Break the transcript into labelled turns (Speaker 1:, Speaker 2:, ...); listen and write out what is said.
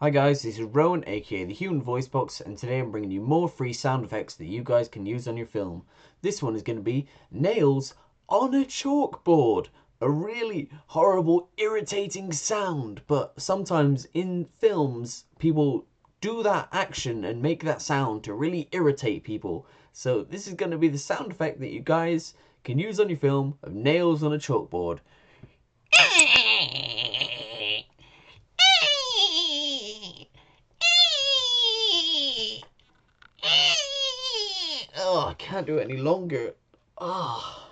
Speaker 1: Hi guys, this is Rowan aka the Human Voice Box, and today I'm bringing you more free sound effects that you guys can use on your film. This one is going to be nails on a chalkboard. A really horrible, irritating sound, but sometimes in films people do that action and make that sound to really irritate people. So this is going to be the sound effect that you guys can use on your film of nails on a chalkboard. Oh, I can't do it any longer. Ah.